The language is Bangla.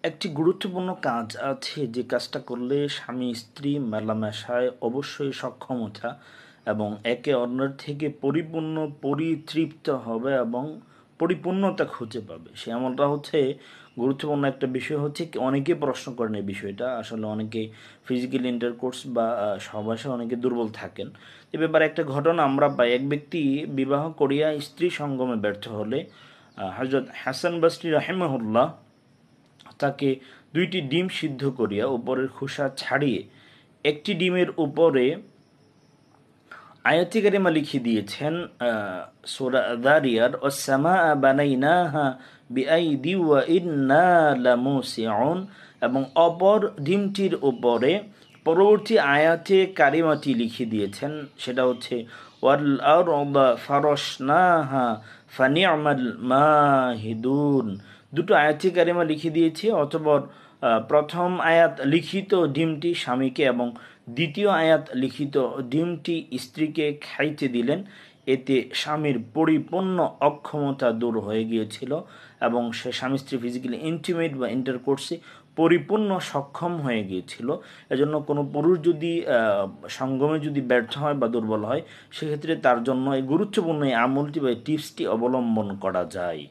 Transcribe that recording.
একটি গুরুত্বপূর্ণ কাজ আছে যে কাজটা করলে স্বামী স্ত্রী মেলামেশায় অবশ্যই সক্ষমতা এবং একে অন্যের থেকে পরিপূর্ণ পরিতৃপ্ত হবে এবং পরিপূর্ণতা খুঁজে পাবে। সে এমনটা হচ্ছে গুরুত্বপূর্ণ একটা বিষয় হচ্ছে অনেকে প্রশ্ন করেন এই বিষয়টা, আসলে অনেকে ফিজিক্যাল ইন্টারকোর্স বা সহবাসে অনেকে দুর্বল থাকেন। এ ব্যাপারে একটা ঘটনা আমরা পাই। এক ব্যক্তি বিবাহ করিয়া স্ত্রী সঙ্গমে ব্যর্থ হলে হযরত হাসান বসরি রাহিমাহুল্লাহ তাকে 2টি ডিম সিদ্ধ করিয়া উপরের খোসা ছাড়িয়ে একটি ডিমের উপরে আয়াতে কারিমা লিখে দিয়েছেন সূরা যারিয়ার ওয়াস-সামাআ বানাইনাহা বিআইদি ওয়া ইন্না লামুসিউন, এবং অপর ডিমটির উপরে পরবর্তী আয়াতে কারিমাটি লিখে দিয়েছেন, সেটা হচ্ছে ওয়াল আরদা ফারাশনাহা ফানি'মাল মাহিদুন। দুটো আয়াতে কারিমা লিখে দিয়েছে, অতঃপর প্রথম আয়াত লিখিত ডিমটি স্বামীকে এবং দ্বিতীয় আয়াত লিখিত ডিমটি স্ত্রীকে খাইতে দিলেন। এতে স্বামীর পরিপূর্ণ অক্ষমতা দূর হয়ে গিয়েছিল এবং সে স্বামী স্ত্রী ফিজিক্যালি ইন্টিমেট বা ইন্টারকোর্সে পরিপূর্ণ সক্ষম হয়ে গিয়েছিল। এজন্য কোনো পুরুষ যদি সঙ্গমে যদি ব্যর্থ হয় বা দুর্বল হয়, সেক্ষেত্রে তার জন্য এই গুরুত্বপূর্ণ এই আমলটি বা টিপসটি অবলম্বন করা যায়।